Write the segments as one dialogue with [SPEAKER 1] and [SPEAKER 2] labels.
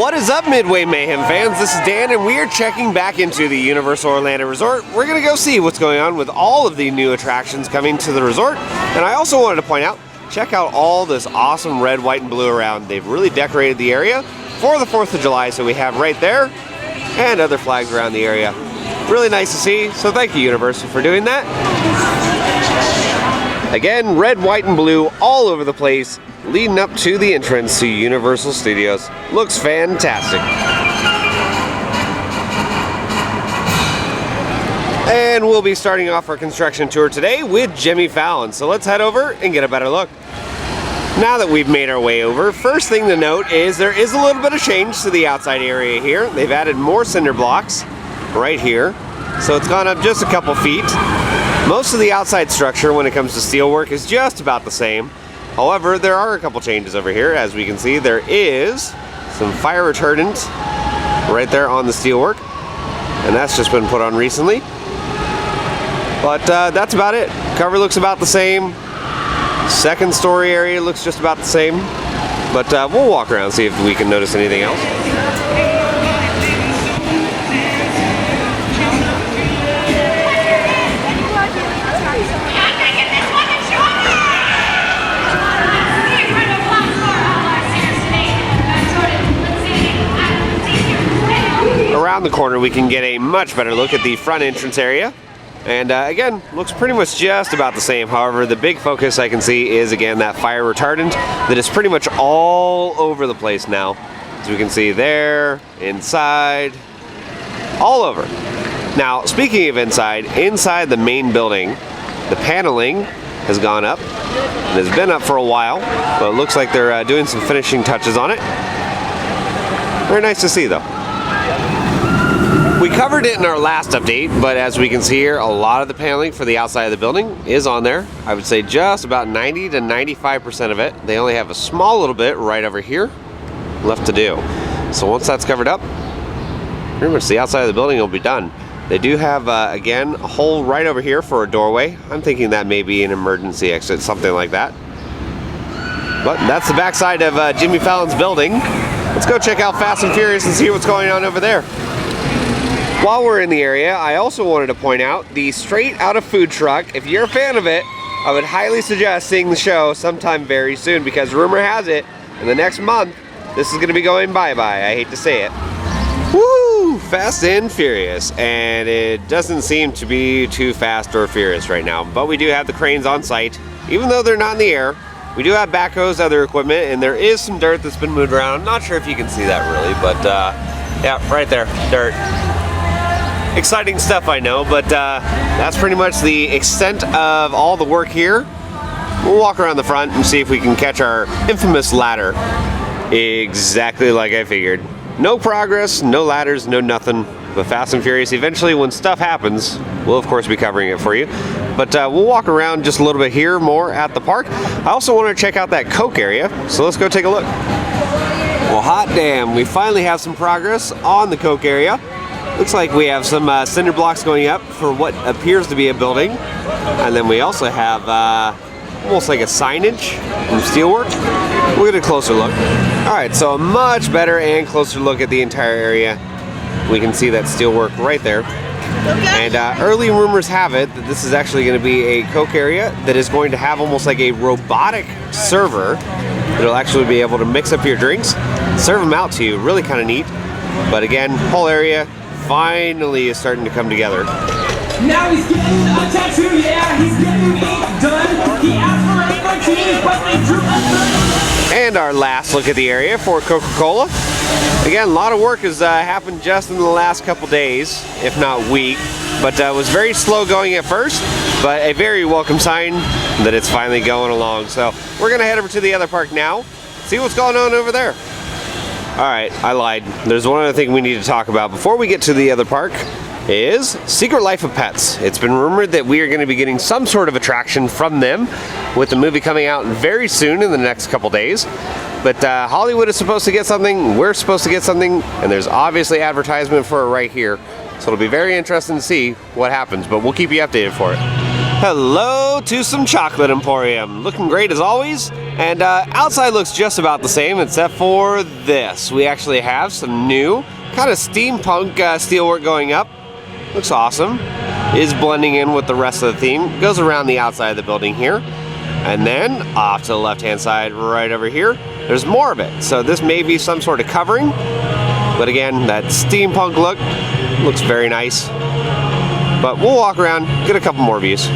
[SPEAKER 1] What is up, Midway Mayhem fans? This is Dan, and we are checking back into the Universal Orlando Resort. We're going to go see what's going on with all of the new attractions coming to the resort. And I also wanted to point out, check out all this awesome red, white, and blue around. They've really decorated the area for the 4th of July, so we have right there and other flags around the area. Really nice to see, so thank you, Universal, for doing that. Again, red, white, and blue all over the place, leading up to the entrance to Universal Studios. Looks fantastic. And we'll be starting off our construction tour today with Jimmy Fallon. So let's head over and get a better look. Now that we've made our way over, first thing to note is there is a little bit of change to the outside area here. They've added more cinder blocks right here. So it's gone up just a couple feet. Most of the outside structure when it comes to steelwork is just about the same. However, there are a couple changes over here. As we can see, there is some fire retardant right there on the steelwork, and that's just been put on recently. But that's about it. Cover looks about the same. Second story area looks just about the same. But we'll walk around and see if we can notice anything else. Around the corner we can get a much better look at the front entrance area, and again, looks pretty much just about the same. However, the big focus I can see is again that fire retardant that is pretty much all over the place now. As we can see there, inside, all over. Now, speaking of inside the main building, the paneling has gone up and has been up for a while, but it looks like they're doing some finishing touches on it. Very nice to see though. We covered it in our last update, but as we can see here, a lot of the paneling for the outside of the building is on there. I would say just about 90 to 95% of it. They only have a small little bit right over here left to do. So once that's covered up, pretty much the outside of the building will be done. They do have, again, a hole right over here for a doorway. I'm thinking that may be an emergency exit, something like that. But that's the backside of Jimmy Fallon's building. Let's go check out Fast and Furious and see what's going on over there. While we're in the area, I also wanted to point out the Straight Outta Food truck. If you're a fan of it, I would highly suggest seeing the show sometime very soon, because rumor has it, in the next month, this is going to be going bye-bye. I hate to say it. Woo! Fast and Furious. And it doesn't seem to be too fast or furious right now, but we do have the cranes on site. Even though they're not in the air, we do have backhoes, other equipment, and there is some dirt that's been moved around. I'm not sure if you can see that really, but yeah, right there, dirt. Exciting stuff, I know, but that's pretty much the extent of all the work here. We'll walk around the front and see if we can catch our infamous ladder. Exactly like I figured. No progress, no ladders, no nothing. But Fast and Furious, eventually when stuff happens, we'll of course be covering it for you. But we'll walk around just a little bit here more at the park. I also want to check out that Coke area, so let's go take a look. Well, hot damn, we finally have some progress on the Coke area. Looks like we have some cinder blocks going up for what appears to be a building. And then we also have almost like a signage from steelwork. We'll get a closer look. Alright, so a much better and closer look at the entire area. We can see that steelwork right there. And early rumors have it that this is actually going to be a Coke area that is going to have almost like a robotic server that'll actually be able to mix up your drinks, serve them out to you. Really kind of neat. But again, whole area finally is starting to come together.
[SPEAKER 2] Now he's getting a tattoo, yeah, he's getting it done. He asked for a martini, but they drew a
[SPEAKER 1] And our last look at the area for Coca-Cola. Again, a lot of work has happened just in the last couple days, if not week. But it was very slow going at first, but a very welcome sign that it's finally going along. So we're gonna head over to the other park now, see what's going on over there. Alright, I lied. There's one other thing we need to talk about before we get to the other park, is Secret Life of Pets. It's been rumored that we are going to be getting some sort of attraction from them, with the movie coming out very soon in the next couple days. But Hollywood is supposed to get something, we're supposed to get something, and there's obviously advertisement for it right here. So it'll be very interesting to see what happens, but we'll keep you updated for it. Hello to some chocolate Emporium. Looking great as always. And outside looks just about the same, except for this. We actually have some new kind of steampunk steelwork going up. Looks awesome. Is blending in with the rest of the theme. Goes around the outside of the building here. And then off to the left-hand side, right over here, there's more of it. So this may be some sort of covering. But again, that steampunk look looks very nice. But we'll walk around, get a couple more views.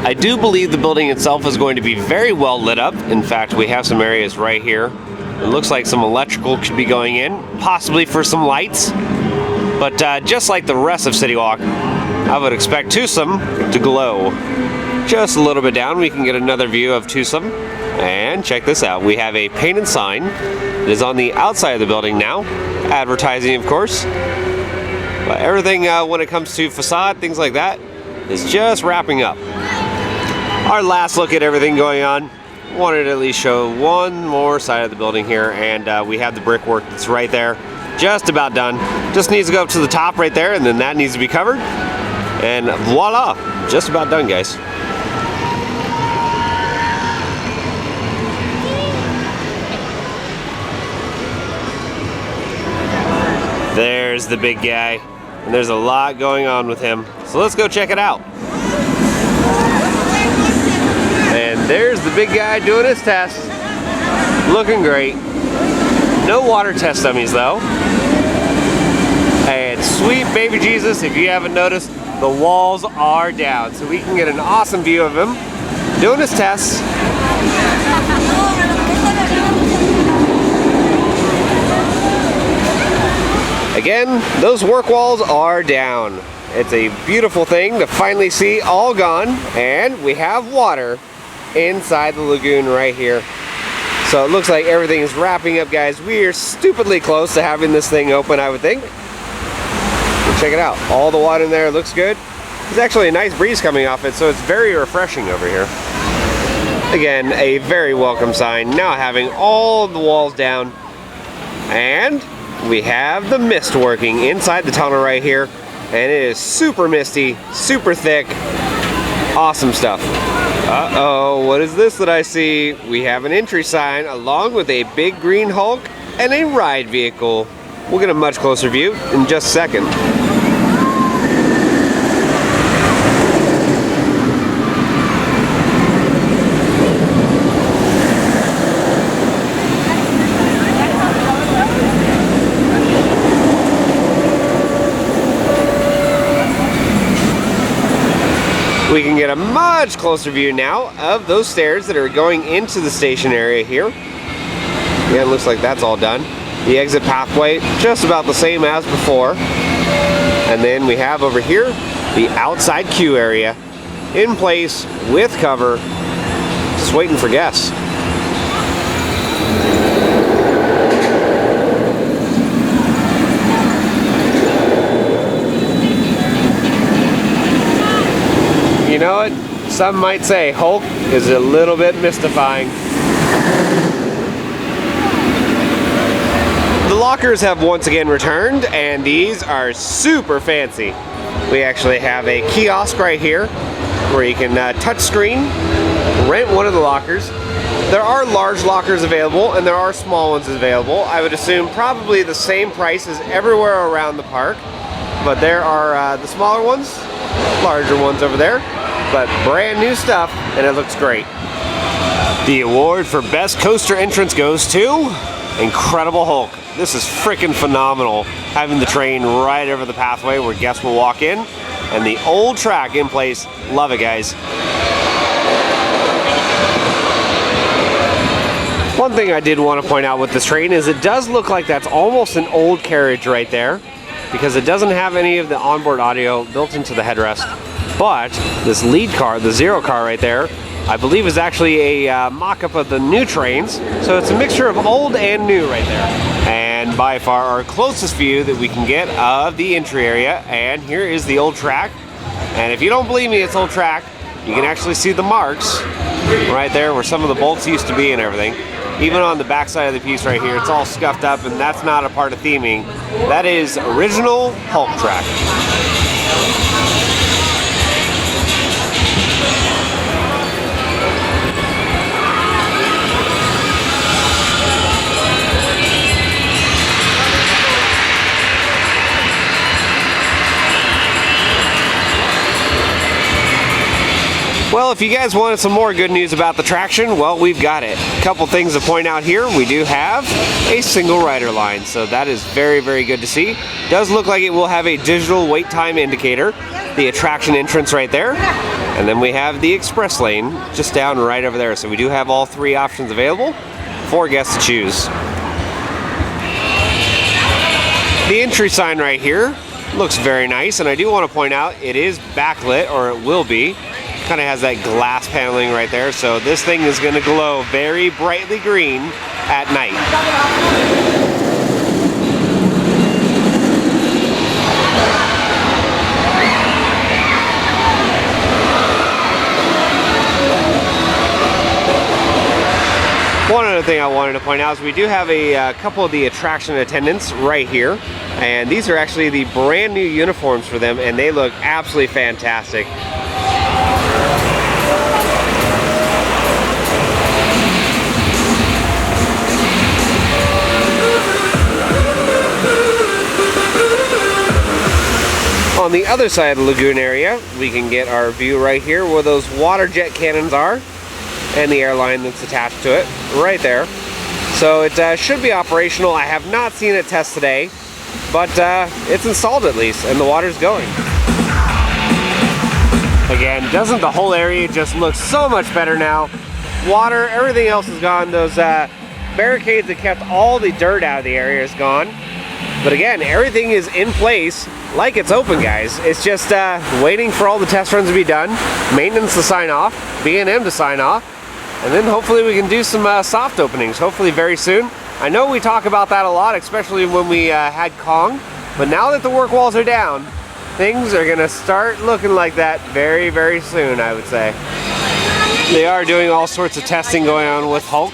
[SPEAKER 1] I do believe the building itself is going to be very well lit up. In fact, we have some areas right here. It looks like some electrical could be going in, possibly for some lights. But just like the rest of City Walk, I would expect Twosome to glow. Just a little bit down, we can get another view of Twosome. And check this out, we have a painted sign that is on the outside of the building now. Advertising, of course. But everything when it comes to facade, things like that, is just wrapping up. Our last look at everything going on, wanted to at least show one more side of the building here, and we have the brickwork that's right there, just about done. Just needs to go up to the top right there, and then that needs to be covered. And voila, just about done, guys. There's the big guy, and there's a lot going on with him. So let's go check it out. And there's the big guy doing his test. Looking great. No water test dummies though. And sweet baby Jesus, if you haven't noticed, the walls are down. So we can get an awesome view of him doing his tests. Again, those work walls are down. It's a beautiful thing to finally see all gone, and we have water inside the lagoon right here. So it looks like everything is wrapping up, guys. We are stupidly close to having this thing open, I would think. But check it out. All the water in there looks good. There's actually a nice breeze coming off it, so it's very refreshing over here. Again, a very welcome sign. Now having all of the walls down. And we have the mist working inside the tunnel right here. And it is super misty, super thick. Awesome stuff. Uh-oh, what is this that I see? We have an entry sign along with a big green Hulk and a ride vehicle. We'll get a much closer view in just a second. We can get a much closer view now of those stairs that are going into the station area here. Yeah, it looks like that's all done. The exit pathway, just about the same as before. And then we have over here, the outside queue area, in place, with cover, just waiting for guests. You know what? Some might say Hulk is a little bit mystifying. The lockers have once again returned, and these are super fancy. We actually have a kiosk right here where you can touch screen, rent one of the lockers. There are large lockers available and there are small ones available. I would assume probably the same prices everywhere around the park, but there are the smaller ones, larger ones over there. But brand new stuff, and it looks great. The award for best coaster entrance goes to Incredible Hulk. This is freaking phenomenal, having the train right over the pathway where guests will walk in, and the old track in place. Love it, guys. One thing I did want to point out with this train is it does look like that's almost an old carriage right there, because it doesn't have any of the onboard audio built into the headrest. But this lead car, the Zero car right there, I believe is actually a mock-up of the new trains. So it's a mixture of old and new right there. And by far our closest view that we can get of the entry area. And here is the old track. And if you don't believe me, it's old track. You can actually see the marks right there where some of the bolts used to be and everything. Even on the back side of the piece right here, it's all scuffed up, and that's not a part of theming. That is original Hulk track. Well, if you guys wanted some more good news about the traction, well, we've got it. A couple things to point out here. We do have a single rider line, so that is very, very good to see. Does look like it will have a digital wait time indicator, the attraction entrance right there, and then we have the express lane just down right over there. So we do have all three options available for guests to choose. The entry sign right here looks very nice, and I do want to point out it is backlit, or it will be. Kind of has that glass paneling right there, so this thing is going to glow very brightly green at night. One other thing I wanted to point out is we do have a couple of the attraction attendants right here, and these are actually the brand new uniforms for them, and they look absolutely fantastic. On the other side of the lagoon area, we can get our view right here where those water jet cannons are, and the airline that's attached to it right there. So it should be operational. I have not seen it test today, but it's installed at least, and the water's going. Again, doesn't the whole area just look so much better now? Water, everything else is gone. Those barricades that kept all the dirt out of the area is gone. But again, everything is in place like it's open, guys. It's just waiting for all the test runs to be done, maintenance to sign off, B&M to sign off, and then hopefully we can do some soft openings, hopefully very soon. I know we talk about that a lot, especially when we had Kong, but now that the work walls are down, things are gonna start looking like that very, very soon, I would say. They are doing all sorts of testing going on with Hulk.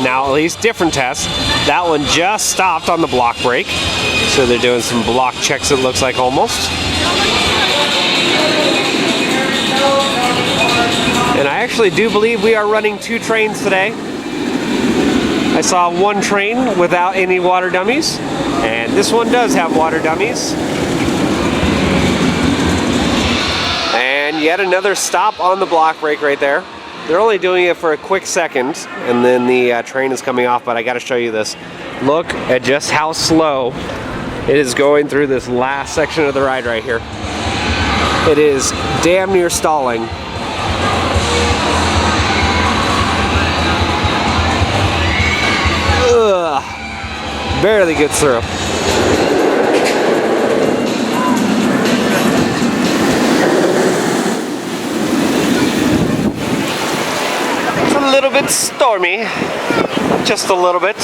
[SPEAKER 1] Now at least different tests. That one just stopped on the block break. So they're doing some block checks, it looks like, almost. And I actually do believe we are running 2 trains today. I saw one train without any water dummies, and this one does have water dummies. And yet another stop on the block break right there. They're only doing it for a quick second, and then the train is coming off, but I gotta show you this. Look at just how slow it is going through this last section of the ride right here. It is damn near stalling. Ugh, barely gets through. It's a little bit stormy, just a little bit.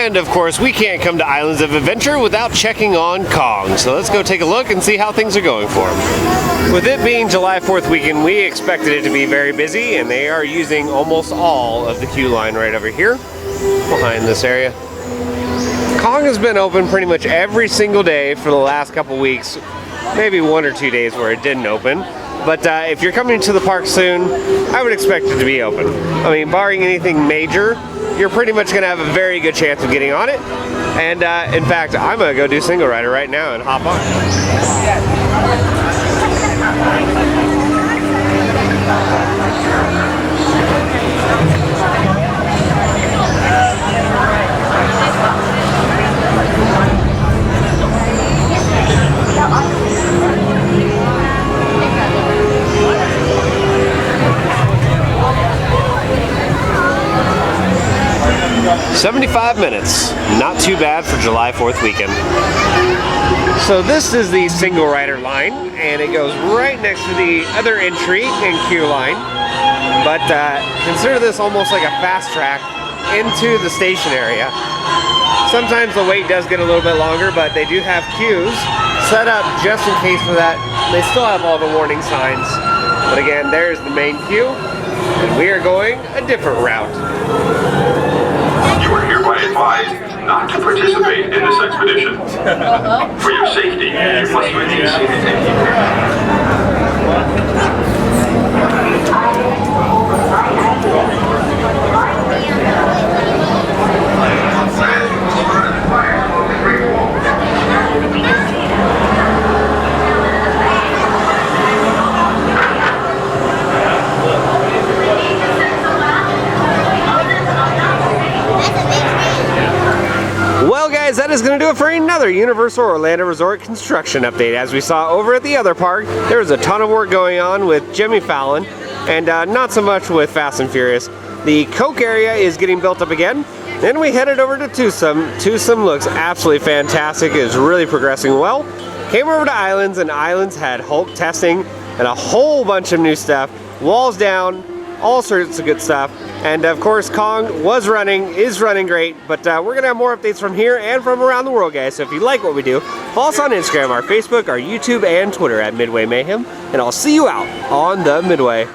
[SPEAKER 1] And of course, we can't come to Islands of Adventure without checking on Kong. So let's go take a look and see how things are going for him. With it being July 4th weekend, we expected it to be very busy, and they are using almost all of the queue line right over here behind this area. Kong has been open pretty much every single day for the last couple weeks, maybe 1 or 2 days where it didn't open. But if you're coming to the park soon, I would expect it to be open. I mean, barring anything major, you're pretty much going to have a very good chance of getting on it. And in fact, I'm going to go do single rider right now and hop on. 75 minutes, not too bad for July 4th weekend. So this is the single rider line, and it goes right next to the other entry and queue line. But consider this almost like a fast track into the station area. Sometimes the wait does get a little bit longer, but they do have queues set up just in case for that. They still have all the warning signs. But again, there's the main queue, and we are going a different route.
[SPEAKER 3] You are hereby advised not to participate in this expedition. For your safety, you must remain seated.
[SPEAKER 1] Well guys, that is going to do it for another Universal Orlando Resort construction update. As we saw over at the other park, there was a ton of work going on with Jimmy Fallon, and not so much with Fast and Furious. The Coke area is getting built up again, and we headed over to Tucson. Tucson looks absolutely fantastic. It is really progressing well. Came over to Islands, and Islands had Hulk testing and a whole bunch of new stuff. Walls down, all sorts of good stuff. And of course, Kong is running great, but we're gonna have more updates from here and from around the world, guys. So if you like what we do, follow us on Instagram, our Facebook, our YouTube, and Twitter at Midway Mayhem, and I'll see you out on the Midway.